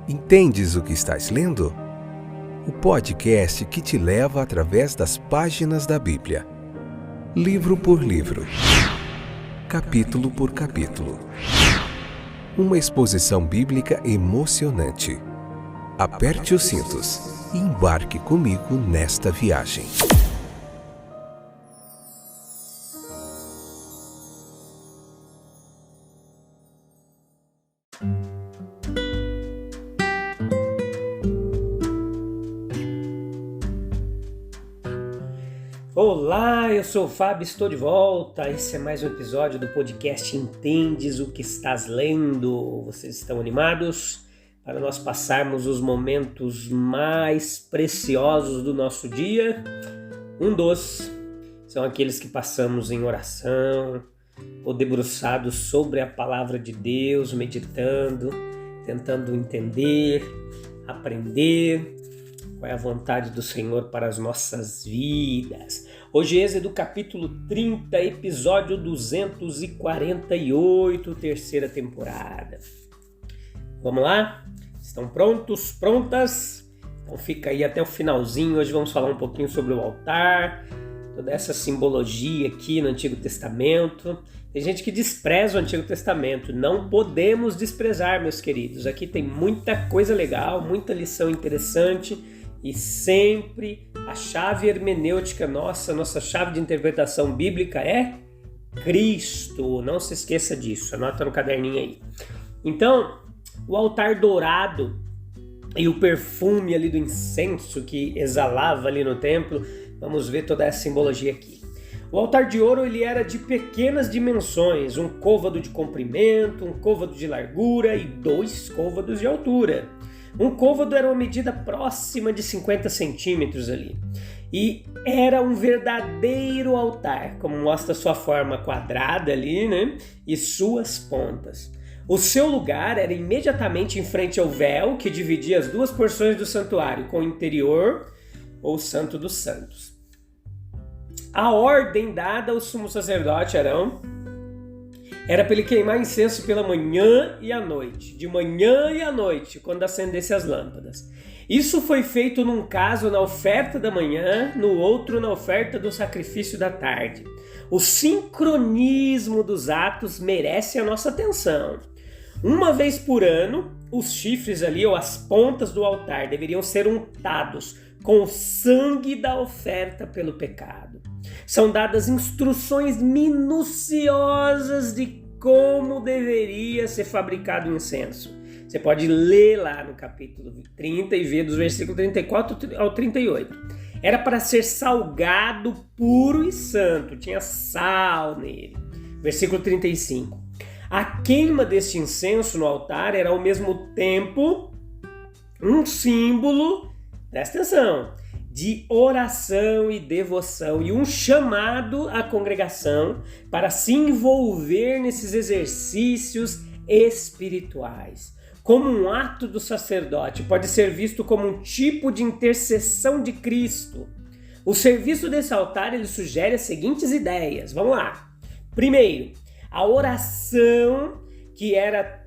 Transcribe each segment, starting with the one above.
Entendes o que estás lendo? O podcast que te leva através das páginas da Bíblia, livro por livro, capítulo por capítulo. Uma exposição bíblica emocionante. Aperte os cintos e embarque comigo nesta viagem. Olá, eu sou o Fábio, estou de volta. Esse é mais um episódio do podcast Entendes o que estás lendo? Vocês estão animados para nós passarmos os momentos mais preciosos do nosso dia? Um dos são aqueles que passamos em oração ou debruçados sobre a palavra de Deus, meditando, tentando entender, aprender qual é a vontade do Senhor para as nossas vidas. Hoje, Êxodo capítulo 30, episódio 248, terceira temporada. Vamos lá? Estão prontos? Prontas? Então fica aí até o finalzinho. Hoje vamos falar um pouquinho sobre o altar, toda essa simbologia aqui no Antigo Testamento. Tem gente que despreza o Antigo Testamento. Não podemos desprezar, meus queridos. Aqui tem muita coisa legal, muita lição interessante. E sempre a chave hermenêutica nossa chave de interpretação bíblica é Cristo. Não se esqueça disso, anota no caderninho aí. Então, o altar dourado e o perfume ali do incenso que exalava ali no templo, vamos ver toda essa simbologia aqui. O altar de ouro ele era de pequenas dimensões, um côvado de comprimento, um côvado de largura e 2 côvados de altura. Um côvado era uma medida próxima de 50 centímetros ali. E era um verdadeiro altar, como mostra sua forma quadrada ali, né? E suas pontas. O seu lugar era imediatamente em frente ao véu que dividia as duas porções do santuário, com o interior ou Santo dos Santos. A ordem dada ao sumo sacerdote Arão era para ele queimar incenso pela manhã e à noite, de manhã e à noite, quando acendesse as lâmpadas. Isso foi feito num caso na oferta da manhã, no outro na oferta do sacrifício da tarde. O sincronismo dos atos merece a nossa atenção. Uma vez por ano, os chifres ali, ou as pontas do altar, deveriam ser untados com o sangue da oferta pelo pecado. São dadas instruções minuciosas de como deveria ser fabricado o incenso. Você pode ler lá no capítulo 30 e ver dos versículos 34 ao 38. Era para ser salgado, puro e santo. Tinha sal nele. Versículo 35. A queima deste incenso no altar era ao mesmo tempo um símbolo, presta atenção, de oração e devoção e um chamado à congregação para se envolver nesses exercícios espirituais. Como um ato do sacerdote, pode ser visto como um tipo de intercessão de Cristo. O serviço desse altar ele sugere as seguintes ideias. Vamos lá. Primeiro, a oração que era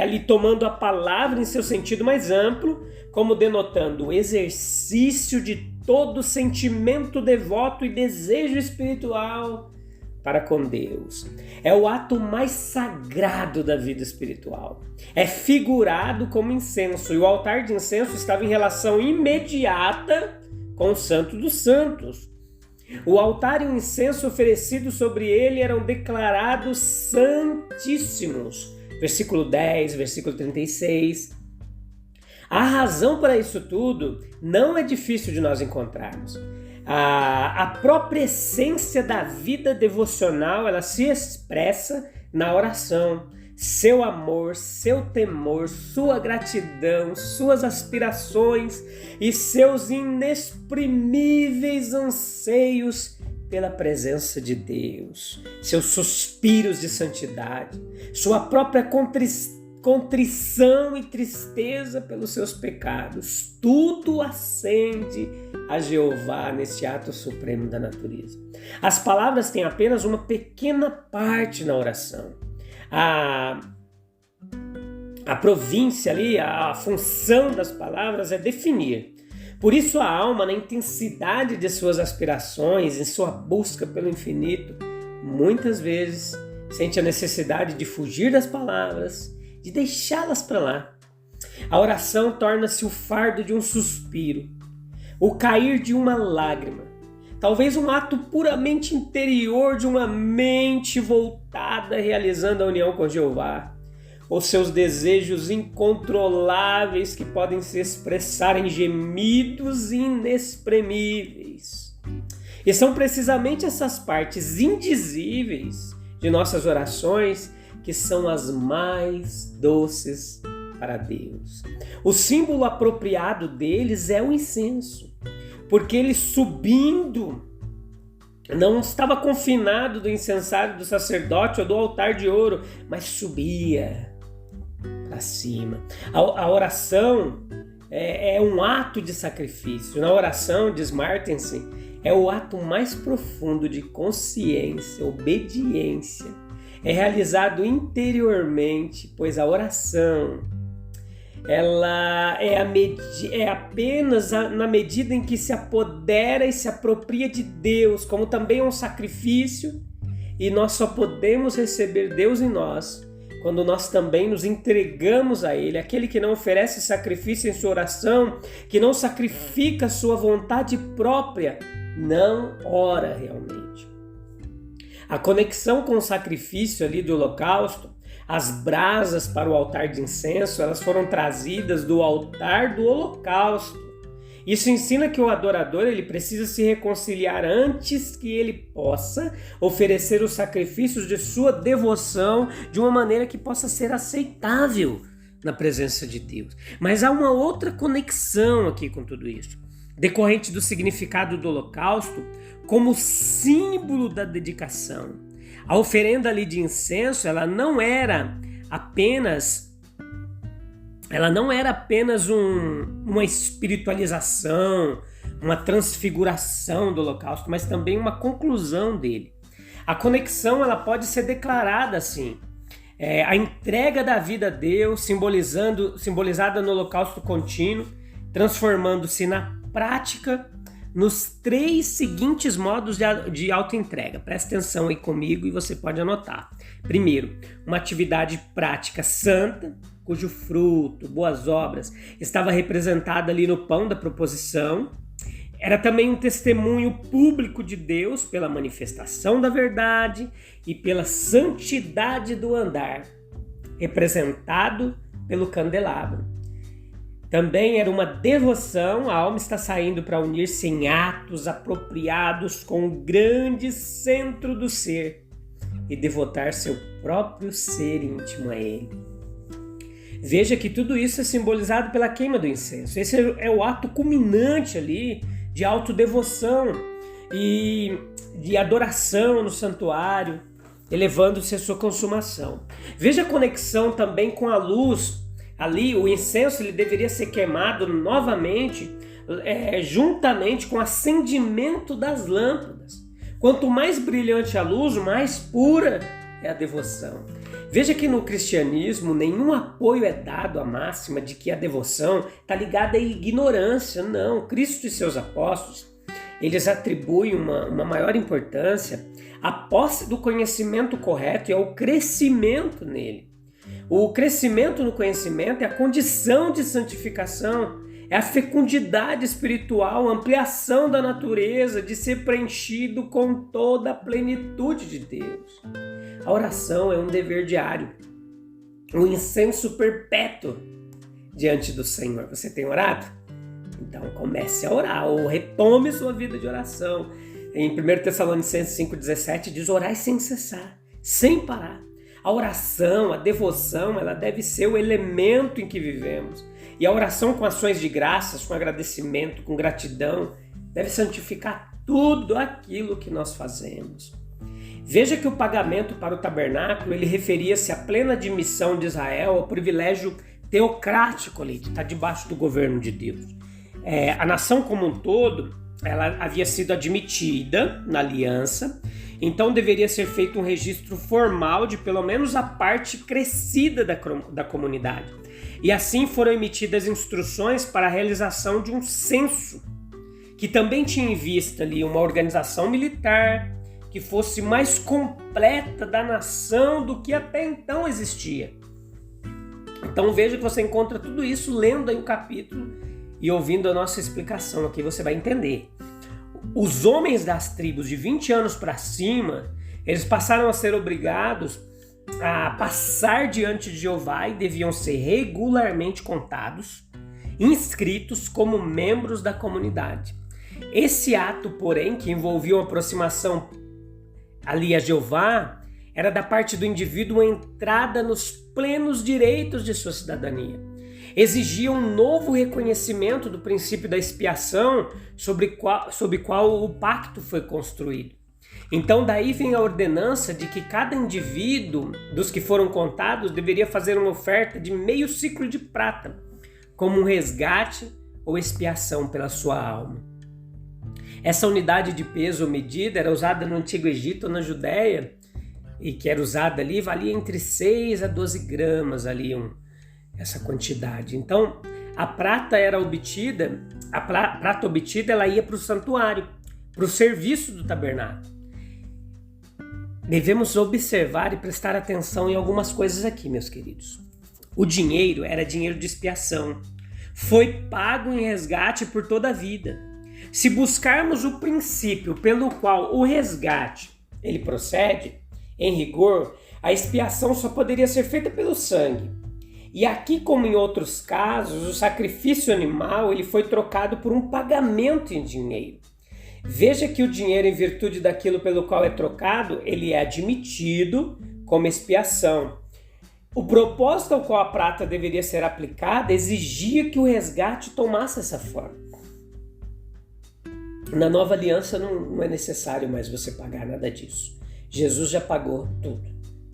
ali tomando a palavra em seu sentido mais amplo, como denotando o exercício de todo sentimento devoto e desejo espiritual para com Deus. É o ato mais sagrado da vida espiritual. É figurado como incenso, e o altar de incenso estava em relação imediata com o Santo dos Santos. O altar e o incenso oferecido sobre ele eram declarados santíssimos. Versículo 10, versículo 36. A razão para isso tudo não é difícil de nós encontrarmos. A própria essência da vida devocional, ela se expressa na oração. Seu amor, seu temor, sua gratidão, suas aspirações e seus inexprimíveis anseios pela presença de Deus, seus suspiros de santidade, sua própria contrição e tristeza pelos seus pecados, tudo acende a Jeová neste ato supremo da natureza. As palavras têm apenas uma pequena parte na oração. A província ali, a função das palavras é definir. Por isso a alma, na intensidade de suas aspirações, em sua busca pelo infinito, muitas vezes sente a necessidade de fugir das palavras, de deixá-las para lá. A oração torna-se o fardo de um suspiro, o cair de uma lágrima, talvez um ato puramente interior de uma mente voltada realizando a união com Jeová, ou seus desejos incontroláveis que podem se expressar em gemidos inexprimíveis. E são precisamente essas partes indizíveis de nossas orações que são as mais doces para Deus. O símbolo apropriado deles é o incenso, porque ele subindo não estava confinado do incensário do sacerdote ou do altar de ouro, mas subia para cima. A oração é um ato de sacrifício. Na oração, diz Martensen, é o ato mais profundo de consciência, obediência. É realizado interiormente, pois a oração ela é apenas na medida em que se apodera e se apropria de Deus, como também é um sacrifício, e nós só podemos receber Deus em nós quando nós também nos entregamos a Ele. Aquele que não oferece sacrifício em sua oração, que não sacrifica sua vontade própria, não ora realmente. A conexão com o sacrifício ali do holocausto, as brasas para o altar de incenso, elas foram trazidas do altar do holocausto. Isso ensina que o adorador ele precisa se reconciliar antes que ele possa oferecer os sacrifícios de sua devoção de uma maneira que possa ser aceitável na presença de Deus. Mas há uma outra conexão aqui com tudo isso, decorrente do significado do holocausto como símbolo da dedicação. A oferenda ali de incenso, ela não era apenas uma espiritualização, uma transfiguração do holocausto, mas também uma conclusão dele. A conexão ela pode ser declarada assim. A entrega da vida a Deus, simbolizada no holocausto contínuo, transformando-se na prática nos 3 seguintes modos de autoentrega. Presta atenção aí comigo e você pode anotar. Primeiro, uma atividade prática santa, cujo fruto, boas obras, estava representada ali no pão da proposição. Era também um testemunho público de Deus pela manifestação da verdade e pela santidade do andar, representado pelo candelabro. Também era uma devoção, a alma está saindo para unir-se em atos apropriados com o grande centro do ser e devotar seu próprio ser íntimo a ele. Veja que tudo isso é simbolizado pela queima do incenso. Esse é o ato culminante ali de autodevoção e de adoração no santuário, elevando-se a sua consumação. Veja a conexão também com a luz. Ali o incenso ele deveria ser queimado novamente, juntamente com o acendimento das lâmpadas. Quanto mais brilhante a luz, mais pura é a devoção. Veja que no cristianismo nenhum apoio é dado à máxima de que a devoção está ligada à ignorância. Não, Cristo e seus apóstolos, eles atribuem uma maior importância à posse do conhecimento correto e ao crescimento nele. O crescimento no conhecimento é a condição de santificação, é a fecundidade espiritual, a ampliação da natureza, de ser preenchido com toda a plenitude de Deus. A oração é um dever diário, um incenso perpétuo diante do Senhor. Você tem orado? Então comece a orar ou retome sua vida de oração. Em 1 Tessalonicenses 5,17 diz: orai sem cessar, sem parar. A oração, a devoção, ela deve ser o elemento em que vivemos. E a oração com ações de graças, com agradecimento, com gratidão, deve santificar tudo aquilo que nós fazemos. Veja que o pagamento para o tabernáculo, ele referia-se à plena admissão de Israel ao privilégio teocrático ali, de estar debaixo do governo de Deus. A nação como um todo, ela havia sido admitida na aliança, Então deveria ser feito um registro formal de pelo menos a parte crescida da comunidade. E assim foram emitidas instruções para a realização de um censo, que também tinha em vista ali uma organização militar que fosse mais completa da nação do que até então existia. Então veja que você encontra tudo isso lendo aí o capítulo e ouvindo a nossa explicação aqui, você vai entender. Os homens das tribos de 20 anos para cima, eles passaram a ser obrigados a passar diante de Jeová e deviam ser regularmente contados, inscritos como membros da comunidade. Esse ato, porém, que envolvia uma aproximação ali a Jeová, era da parte do indivíduo uma entrada nos plenos direitos de sua cidadania. Exigia um novo reconhecimento do princípio da expiação sobre qual o pacto foi construído. Então daí vem a ordenança de que cada indivíduo dos que foram contados deveria fazer uma oferta de meio ciclo de prata, como um resgate ou expiação pela sua alma. Essa unidade de peso ou medida era usada no Antigo Egito ou na Judéia, e que era usada ali, valia entre 6 a 12 gramas ali essa quantidade. Então, a prata obtida ela ia para o santuário, para o serviço do tabernáculo. Devemos observar e prestar atenção em algumas coisas aqui, meus queridos. O dinheiro era dinheiro de expiação. Foi pago em resgate por toda a vida. Se buscarmos o princípio pelo qual o resgate ele procede, em rigor, a expiação só poderia ser feita pelo sangue. E aqui, como em outros casos, o sacrifício animal ele foi trocado por um pagamento em dinheiro. Veja que o dinheiro, em virtude daquilo pelo qual é trocado, ele é admitido como expiação. O propósito ao qual a prata deveria ser aplicada exigia que o resgate tomasse essa forma. Na nova aliança não é necessário mais você pagar nada disso. Jesus já pagou tudo,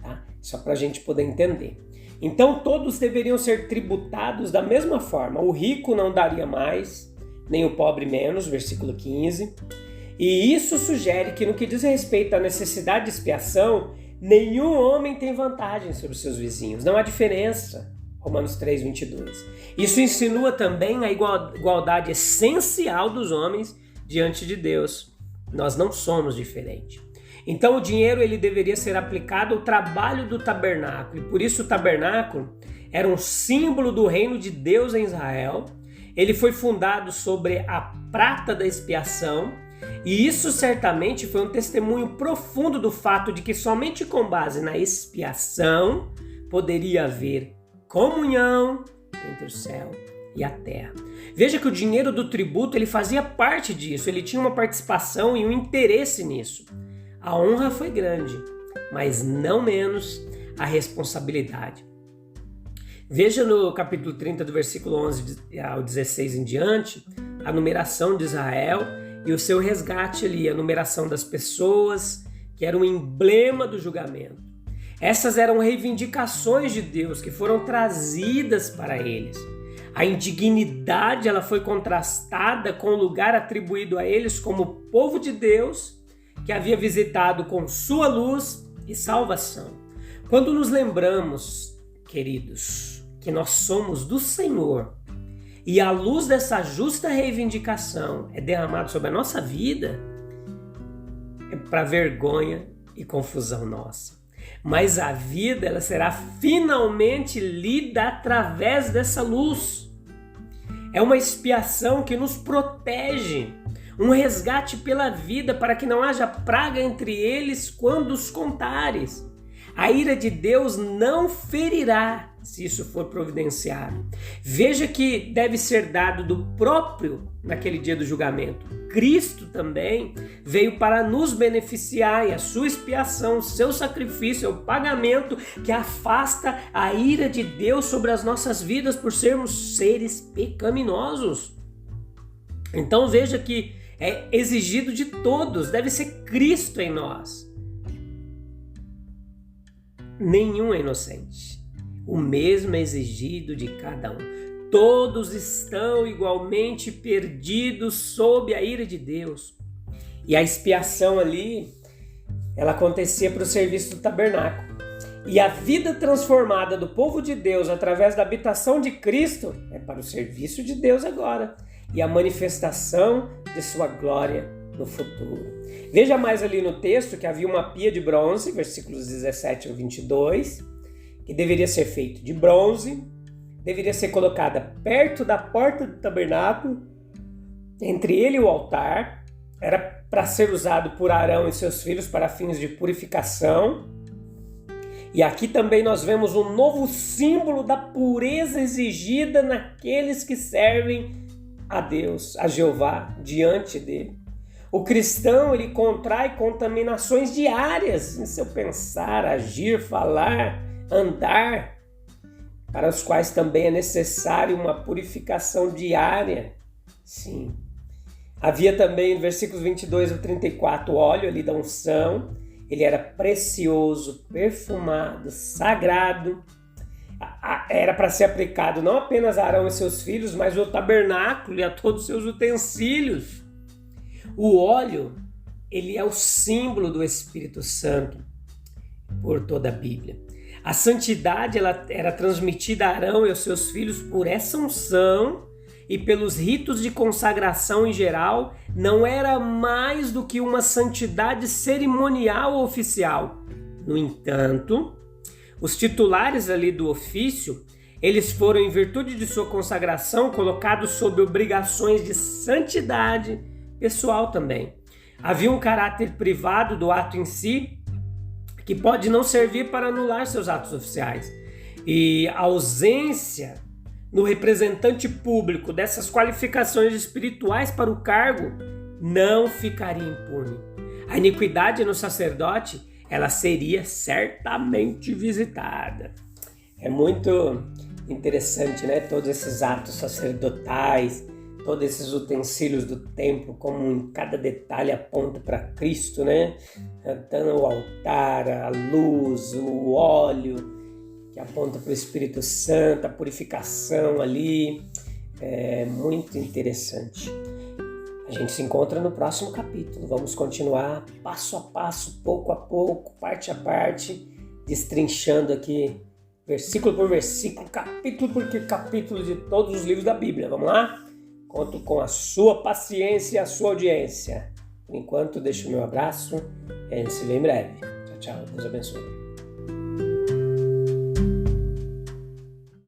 tá? Só para a gente poder entender. Então todos deveriam ser tributados da mesma forma. O rico não daria mais, nem o pobre menos, versículo 15. E isso sugere que no que diz respeito à necessidade de expiação, nenhum homem tem vantagem sobre seus vizinhos. Não há diferença. Romanos 3, 22. Isso insinua também a igualdade essencial dos homens diante de Deus. Nós não somos diferentes. Então o dinheiro ele deveria ser aplicado ao trabalho do tabernáculo. E por isso o tabernáculo era um símbolo do reino de Deus em Israel. Ele foi fundado sobre a prata da expiação. E isso certamente foi um testemunho profundo do fato de que somente com base na expiação poderia haver comunhão entre o céu e a terra. Veja que o dinheiro do tributo ele fazia parte disso, ele tinha uma participação e um interesse nisso. A honra foi grande, mas não menos a responsabilidade. Veja no capítulo 30, do versículo 11 ao 16 em diante, a numeração de Israel e o seu resgate ali, a numeração das pessoas, que era um emblema do julgamento. Essas eram reivindicações de Deus que foram trazidas para eles. A indignidade ela foi contrastada com o lugar atribuído a eles como povo de Deus, que havia visitado com sua luz e salvação. Quando nos lembramos, queridos, que nós somos do Senhor e a luz dessa justa reivindicação é derramada sobre a nossa vida, é para vergonha e confusão nossa. Mas a vida ela será finalmente lida através dessa luz. É uma expiação que nos protege, um resgate pela vida para que não haja praga entre eles quando os contares. A ira de Deus não ferirá se isso for providenciado. Veja que deve ser dado do próprio naquele dia do julgamento. Cristo também veio para nos beneficiar e a sua expiação, o seu sacrifício, é o pagamento que afasta a ira de Deus sobre as nossas vidas por sermos seres pecaminosos. Então veja que é exigido de todos, deve ser Cristo em nós. Nenhum é inocente. O mesmo é exigido de cada um. Todos estão igualmente perdidos sob a ira de Deus. E a expiação ali, ela acontecia para o serviço do tabernáculo. E a vida transformada do povo de Deus através da habitação de Cristo é para o serviço de Deus agora e a manifestação de sua glória no futuro. Veja mais ali no texto que havia uma pia de bronze, versículos 17 ao 22, que deveria ser feito de bronze, deveria ser colocada perto da porta do tabernáculo, entre ele e o altar, era para ser usado por Arão e seus filhos para fins de purificação. E aqui também nós vemos um novo símbolo da pureza exigida naqueles que servem a Deus, a Jeová, diante dele. O cristão, ele contrai contaminações diárias em seu pensar, agir, falar, andar, para os quais também é necessário uma purificação diária. Sim. Havia também, no versículos 22 ao 34, o óleo ali da unção. Ele era precioso, perfumado, sagrado. Era para ser aplicado não apenas a Arão e seus filhos, mas ao tabernáculo e a todos os seus utensílios. O óleo, ele é o símbolo do Espírito Santo por toda a Bíblia. A santidade ela era transmitida a Arão e aos seus filhos por essa unção e pelos ritos de consagração em geral, não era mais do que uma santidade cerimonial ou oficial. No entanto, os titulares ali do ofício, eles foram, em virtude de sua consagração, colocados sob obrigações de santidade pessoal também. Havia um caráter privado do ato em si, que pode não servir para anular seus atos oficiais. E a ausência no representante público dessas qualificações espirituais para o cargo não ficaria impune. A iniquidade no sacerdote, ela seria certamente visitada. É muito interessante, né? Todos esses atos sacerdotais, todos esses utensílios do templo, como em cada detalhe aponta para Cristo, né? Então, o altar, a luz, o óleo, que aponta para o Espírito Santo, a purificação ali. É muito interessante. A gente se encontra no próximo capítulo. Vamos continuar passo a passo, pouco a pouco, parte a parte, destrinchando aqui, versículo por versículo, capítulo por capítulo de todos os livros da Bíblia. Vamos lá? Conto com a sua paciência e a sua audiência. Por enquanto, deixo o meu abraço. A gente se vê em breve. Tchau, tchau. Deus abençoe.